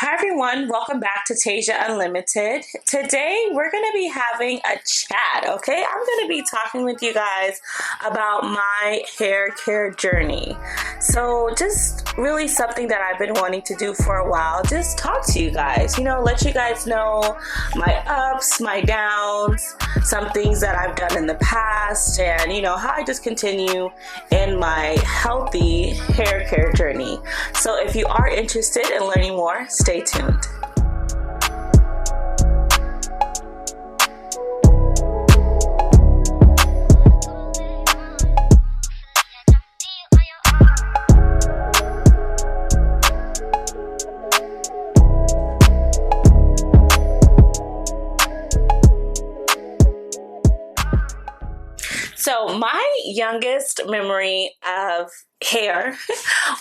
Hi everyone, welcome back to Tasia Unlimited. Today we're going to be having a chat, okay? I'm going to be talking with you guys about my hair care journey. So just really something that I've been wanting to do for a while, just talk to you guys, let you guys know my ups, my downs, some things that I've done in the past, and how I just continue in my healthy hair care journey. So if you are interested in learning more, stay tuned. So my youngest memory of hair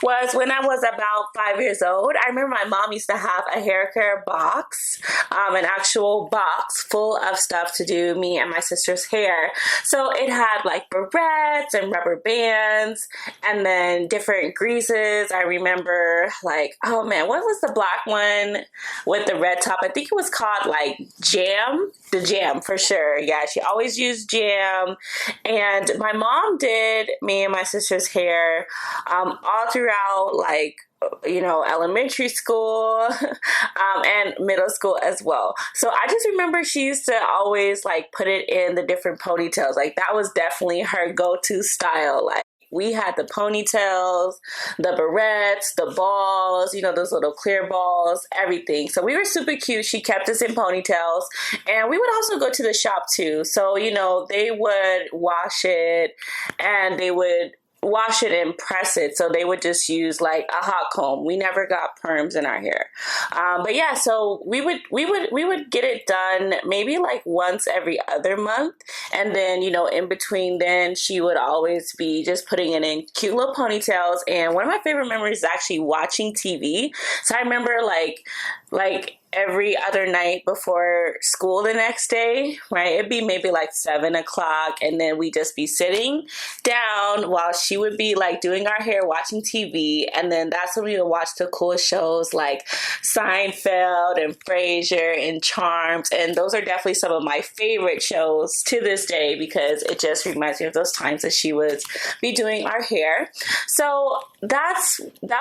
was when I was about 5 years old. I remember my mom used to have a hair care box, an actual box full of stuff to do me and my sister's hair. So it had like barrettes and rubber bands and then different greases. I remember what was the black one with the red top? I think it was called like Jam. The Jam for sure. Yeah, she always used Jam. And my mom did me and my sister's hair all throughout elementary school and middle school as well. So I just remember she used to always put it in the different ponytails. That was definitely her go-to style. We had the ponytails, the barrettes, the balls, those little clear balls, everything. So we were super cute. She kept us in ponytails. And we would also go to the shop too. So, they would wash it and press it. So they would just use a hot comb. We never got perms in our hair. But yeah, so we would get it done maybe once every other month. And then, in between then she would always be just putting it in cute little ponytails. And one of my favorite memories is actually watching TV. So I remember every other night before school the next day, right? It'd be maybe 7:00, and then we'd just be sitting down while she would be doing our hair, watching TV, and then that's when we would watch the cool shows like Seinfeld and Frasier and Charmed, and those are definitely some of my favorite shows to this day because it just reminds me of those times that she would be doing our hair. So that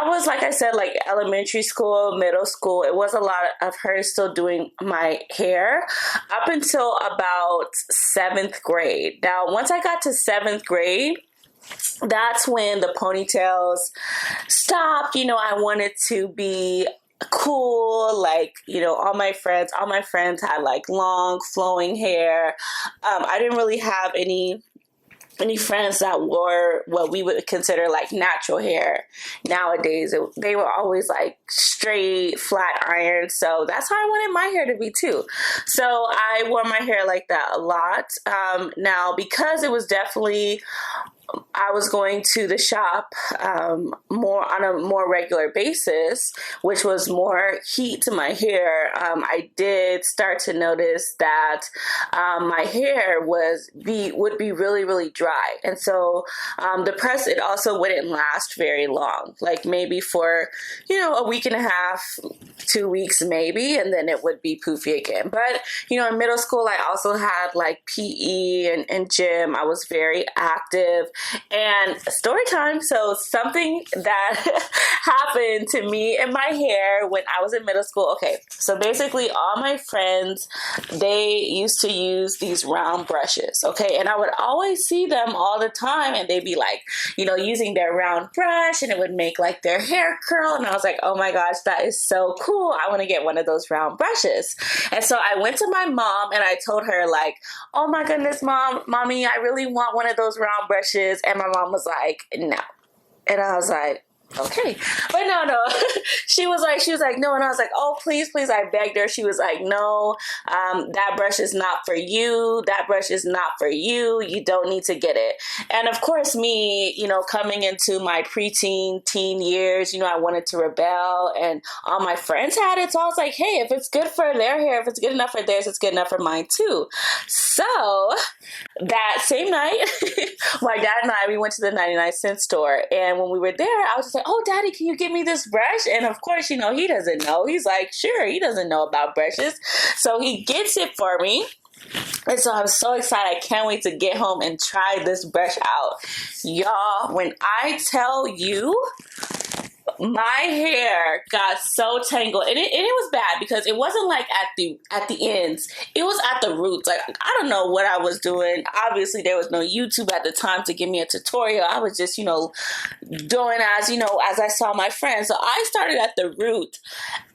was, like I said, elementary school, middle school. It was a lot of her still doing my hair up until about 7th grade. Now, once I got to 7th grade, that's when the ponytails stopped. I wanted to be cool, all my friends had long flowing hair. I didn't really have any friends that wore what we would consider natural hair. Nowadays, they were always straight, flat iron. So that's how I wanted my hair to be too. So I wore my hair like that a lot. Now, because it was definitely, I was going to the shop more on a more regular basis, which was more heat to my hair. I did start to notice that my hair would be really, really dry. And so the press, it also wouldn't last very long, maybe for, a week and a half, 2 weeks maybe, and then it would be poofy again. But, in middle school, I also had PE and gym. I was very active. And story time. So something that happened to me and my hair when I was in middle school. Okay. So basically all my friends, they used to use these round brushes. Okay. And I would always see them all the time and they'd be using their round brush and it would make their hair curl. And I was like, oh my gosh, that is so cool. I want to get one of those round brushes. And so I went to my mom and I told her oh my goodness, mommy, I really want one of those round brushes. And my mom was like, no. And I was like, okay. But no. She was like, no. And I was like, oh, please. I begged her. She was like, no, that brush is not for you. That brush is not for you. You don't need to get it. And of course, me, coming into my preteen, teen years, I wanted to rebel and all my friends had it. So I was like, hey, if it's good for their hair, if it's good enough for theirs, it's good enough for mine too. So that same night, my dad and I, we went to the 99-cent store. And when we were there, I was just like, oh, Daddy, can you give me this brush? And of course, he doesn't know. He's like, sure, he doesn't know about brushes. So he gets it for me. And so I'm so excited. I can't wait to get home and try this brush out. Y'all, when I tell you, my hair got so tangled, and it was bad because it wasn't like at the ends. It was at the roots. Like, I don't know what I was doing. Obviously, there was no YouTube at the time to give me a tutorial. I was just, doing as I saw my friends. So I started at the root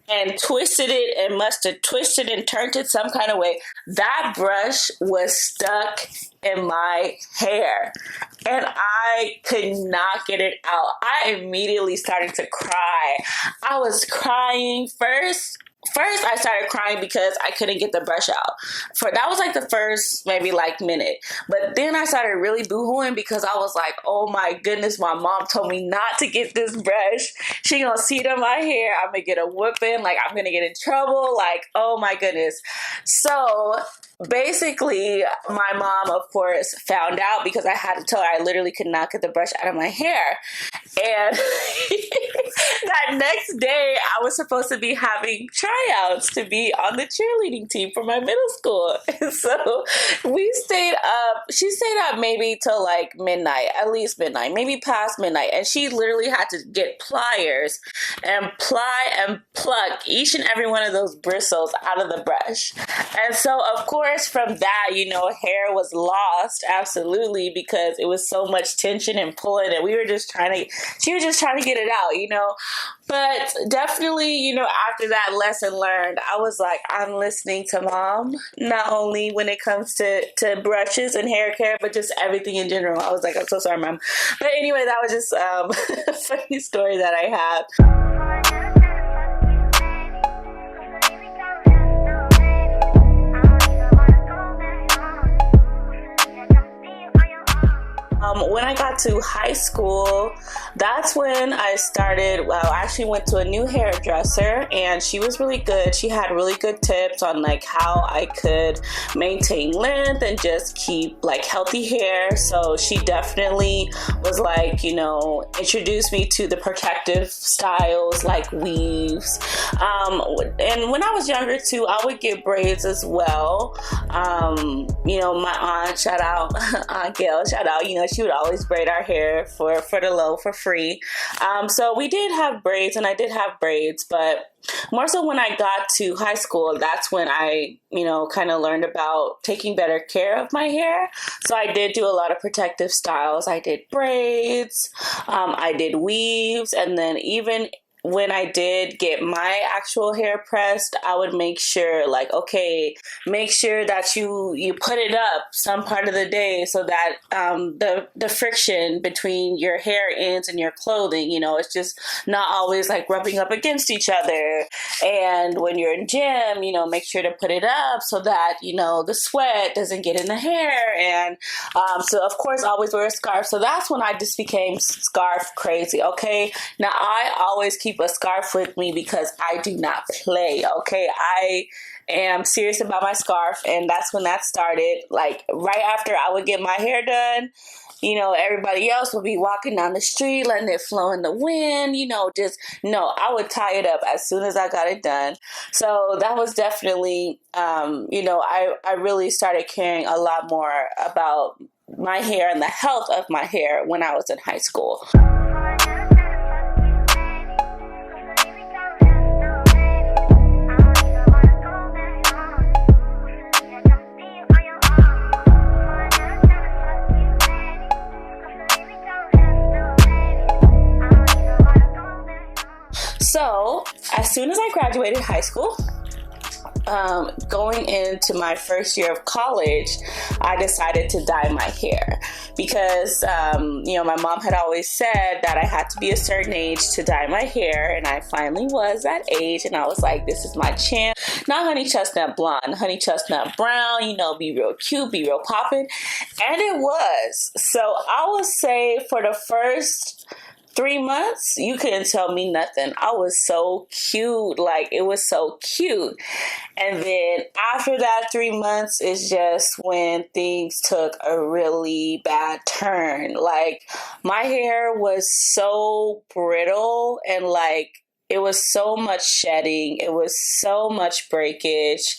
and twisted it, and must have twisted and turned it some kind of way. That brush was stuck in my hair, and I could not get it out. I immediately started to cry. I was crying first. I started crying because I couldn't get the brush out. That was like the first maybe like minute. But then I started really boohooing because I was like, oh my goodness, my mom told me not to get this brush. She gonna see it in my hair. I'm gonna get a whooping. Like, I'm gonna get in trouble. Like, oh my goodness. So basically, my mom, of course, found out because I had to tell her I literally could not get the brush out of my hair. And that next day, I was supposed to be having tryouts to be on the cheerleading team for my middle school. And so we stayed up. She stayed up maybe till like midnight, at least midnight, maybe past midnight. And she literally had to get pliers and ply and pluck each and every one of those bristles out of the brush. And so, of course, from that, hair was lost, absolutely, because it was so much tension and pulling, and she was just trying to get it out, But definitely, after that lesson learned, I was like, I'm listening to Mom, not only when it comes to brushes and hair care, but just everything in general. I was like, I'm so sorry, Mom. But anyway, that was just a funny story that I had. When I got to high school, that's when I started. Well, I actually went to a new hairdresser, and she was really good. She had really good tips on like how I could maintain length and just keep like healthy hair. So she definitely was like, introduced me to the protective styles like weaves. And when I was younger too, I would get braids as well. My aunt, shout out, Aunt Gail, shout out, she would always braid our hair for the low for free. So we did have braids, and I did have braids, but more so when I got to high school, that's when I, kind of learned about taking better care of my hair. So I did do a lot of protective styles. I did braids, I did weaves, and then even when I did get my actual hair pressed, I would make sure make sure that you put it up some part of the day so that the friction between your hair ends and your clothing, it's just not always like rubbing up against each other. And when you're in gym, make sure to put it up so that, the sweat doesn't get in the hair. And so, of course, always wear a scarf. So that's when I just became scarf crazy. Okay. Now, I always keep a scarf with me because I do not play. Okay. I am serious about my scarf, and that's when that started. Like right after I would get my hair done, everybody else would be walking down the street, letting it flow in the wind, I would tie it up as soon as I got it done. So that was definitely, I really started caring a lot more about my hair and the health of my hair when I was in high school. So, as soon as I graduated high school, going into my first year of college, I decided to dye my hair because, my mom had always said that I had to be a certain age to dye my hair, and I finally was that age, and I was like, this is my chance. Not honey chestnut blonde, honey chestnut brown, be real cute, be real poppin', and it was. So I would say for the first 3 months, you couldn't tell me nothing. I was so cute. Like, it was so cute. And then after that 3 months is just when things took a really bad turn. Like, my hair was so brittle and like, it was so much shedding. It was so much breakage.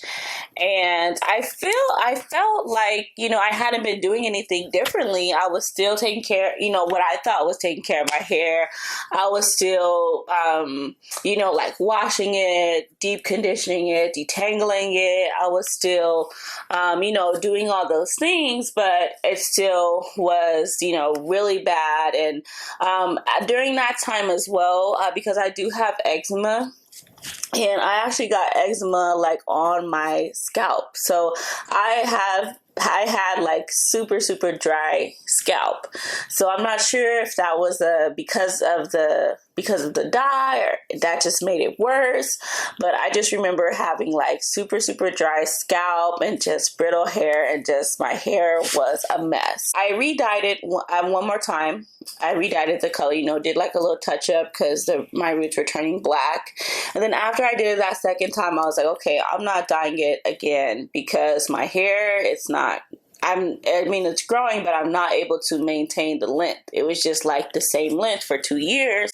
And I felt like, I hadn't been doing anything differently. I was still taking care, what I thought was taking care of my hair. I was still, like washing it, deep conditioning it, detangling it. I was still, doing all those things, but it still was, really bad. And during that time as well, because I do have eczema, and I actually got eczema like on my scalp. So I had like super, super dry scalp. So I'm not sure if that was because of the dye, or that just made it worse. But I just remember having like super, super dry scalp and just brittle hair, and just my hair was a mess. I re-dyed it one more time. I re-dyed it the color, did like a little touch up because my roots were turning black. And then after I did it that second time, I was like, okay, I'm not dyeing it again because my hair, it's growing, but I'm not able to maintain the length. It was just like the same length for 2 years,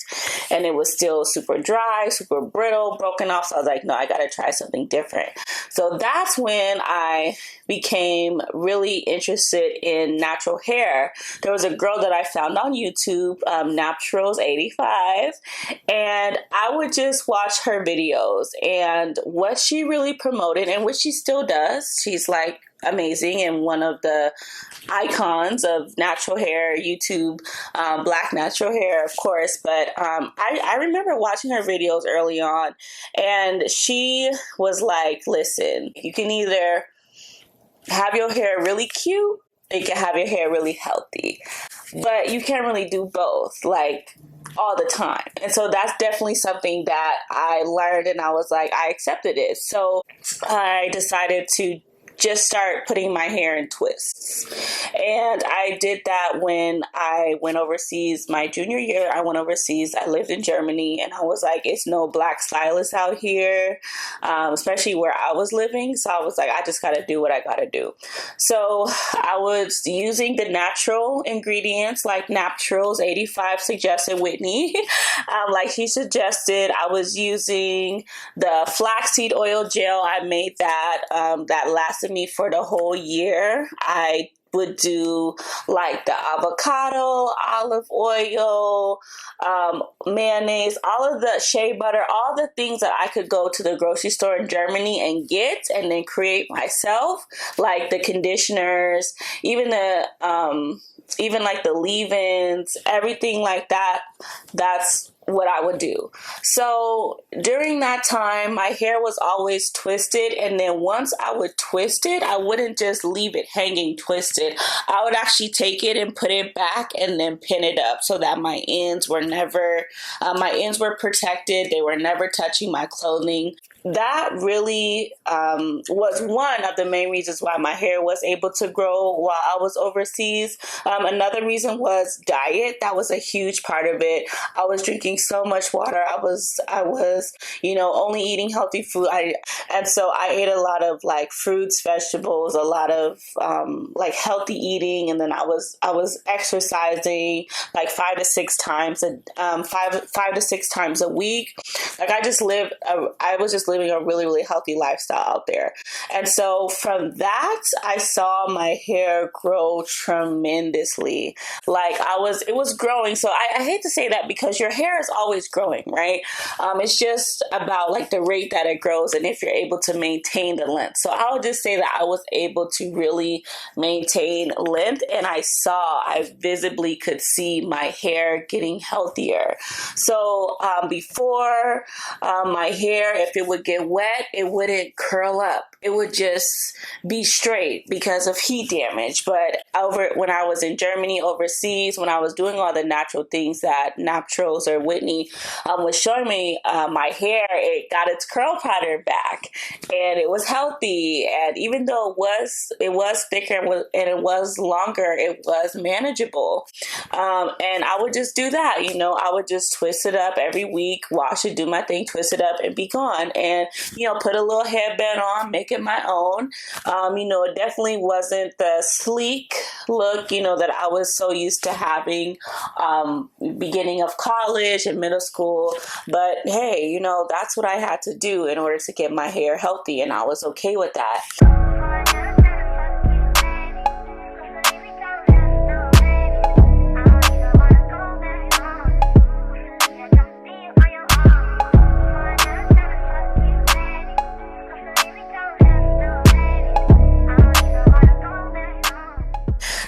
and it was still super dry, super brittle, broken off. So I was like, no, I got to try something different. So that's when I became really interested in natural hair. There was a girl that I found on YouTube, Naturals85, and I would just watch her videos, and what she really promoted, and what she still does, she's like amazing and one of the icons of natural hair, YouTube, black natural hair, of course. But I remember watching her videos early on, and she was like, listen, you can either have your hair really cute, or you can have your hair really healthy, but you can't really do both, like, all the time. And so that's definitely something that I learned, and I was like, I accepted it. So I decided to just start putting my hair in twists. And I did that when I went overseas. My junior year, I went overseas. I lived in Germany, and I was like, it's no black stylists out here, especially where I was living. So I was like, I just got to do what I got to do. So I was using the natural ingredients like Naturals85 suggested, Whitney. Like he suggested, I was using the flaxseed oil gel. I made that. That lasted me for the whole year. I would do like the avocado, olive oil, mayonnaise, all of the shea butter, all the things that I could go to the grocery store in Germany and get, and then create myself, like the conditioners, even like the leave-ins, everything like that. That's what I would do. So during that time, my hair was always twisted. And then once I would twist it, I wouldn't just leave it hanging twisted. I would actually take it and put it back and then pin it up so that my ends were protected. They were never touching my clothing. That really was one of the main reasons why my hair was able to grow while I was overseas. Another reason was diet. That was a huge part of it. I was drinking so much water. I was only eating healthy food. And so I ate a lot of like fruits, vegetables, a lot of like healthy eating. And then I was exercising like 5 to 6 times a week. Like I was just living a really, really healthy lifestyle out there. And so from that, I saw my hair grow tremendously. Like it was growing. So I hate to say that because your hair is always growing, right? It's just about like the rate that it grows and if you're able to maintain the length. So I would just say that I was able to really maintain length, and I visibly could see my hair getting healthier. So before my hair, if it would would get wet, it wouldn't curl up. It would just be straight because of heat damage. But when I was in Germany, overseas, when I was doing all the natural things that Naturals or Whitney was showing me, my hair, it got its curl pattern back, and it was healthy. And even though it was thicker and it was longer, it was manageable. And I would just do that. I would just twist it up every week, wash it, do my thing, twist it up, and be gone. And put a little headband on, make it my own. It definitely wasn't the sleek look, that I was so used to having beginning of college and middle school. But hey, that's what I had to do in order to get my hair healthy, and I was okay with that.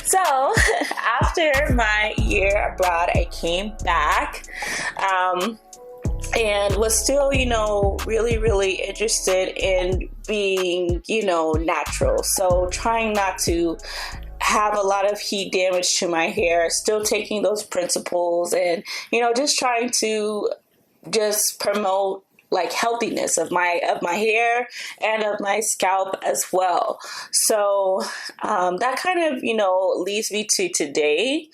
So after my year abroad, I came back and was still, really, really interested in being, natural. So trying not to have a lot of heat damage to my hair, still taking those principles and, just trying to just promote like healthiness of my hair and of my scalp as well. So that kind of leads me to today.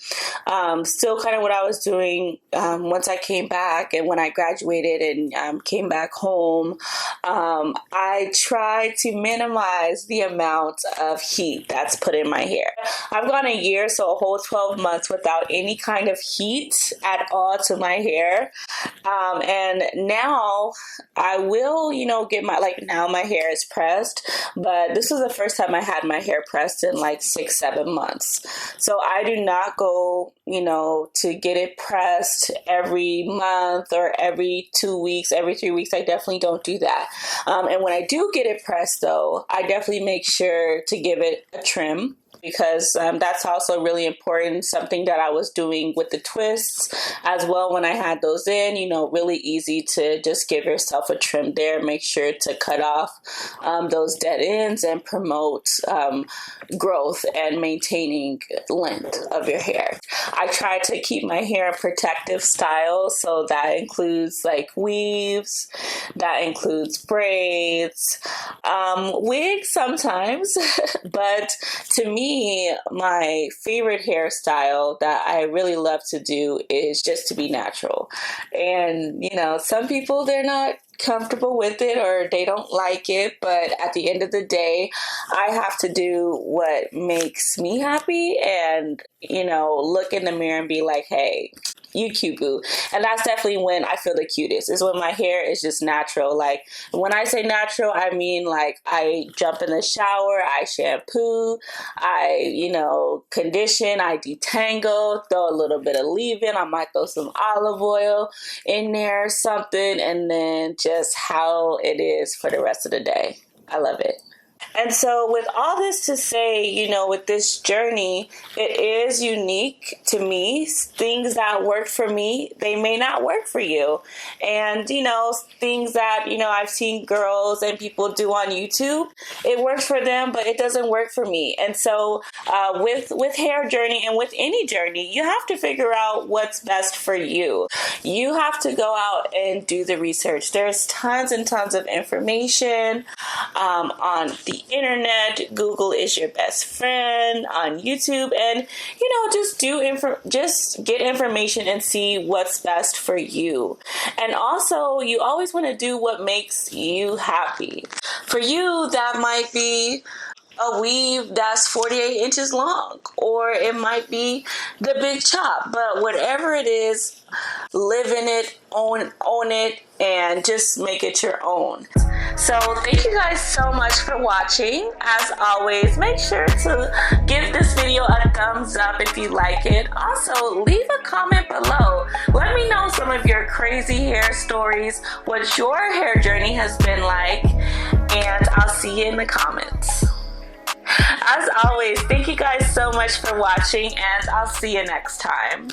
Still kind of what I was doing once I came back and when I graduated and came back home. I tried to minimize the amount of heat that's put in my hair. I've gone a year, so a whole 12 months without any kind of heat at all to my hair. And now I will, get now my hair is pressed, but this was the first time I had my hair pressed in like 6-7 months. So I do not go, to get it pressed every month or every 2 weeks, every 3 weeks. I definitely don't do that. And when I do get it pressed though, I definitely make sure to give it a trim, because that's also really important. Something that I was doing with the twists as well when I had those in, really easy to just give yourself a trim there. Make sure to cut off those dead ends and promote growth and maintaining length of your hair. I try to keep my hair in protective style, so that includes like weaves, that includes braids, wigs sometimes, but to me, my favorite hairstyle that I really love to do is just to be natural. And, some people, they're not comfortable with it or they don't like it, but at the end of the day, I have to do what makes me happy and, look in the mirror and be like, hey, you cute, boo. And that's definitely when I feel the cutest, is when my hair is just natural. Like when I say natural, I mean like I jump in the shower, I shampoo, I, condition, I detangle, throw a little bit of leave-in. I might throw some olive oil in there or something, and then just how it is for the rest of the day. I love it. And so with all this to say, with this journey, it is unique to me. Things that work for me, they may not work for you. And, things that, I've seen girls and people do on YouTube, it works for them, but it doesn't work for me. And so with hair journey and with any journey, you have to figure out what's best for you. You have to go out and do the research. There's tons and tons of information on the internet. Google is your best friend on YouTube, and just get information and see what's best for you. And also, you always want to do what makes you happy. For you, that might be a weave that's 48 inches long, or it might be the big chop, but whatever it is, live in it, own it, and just make it your own. So thank you guys so much for watching. As always, make sure to give this video a thumbs up if you like it. Also, leave a comment below. Let me know some of your crazy hair stories, what your hair journey has been like, and I'll see you in the comments. As always, thank you guys so much for watching, and I'll see you next time.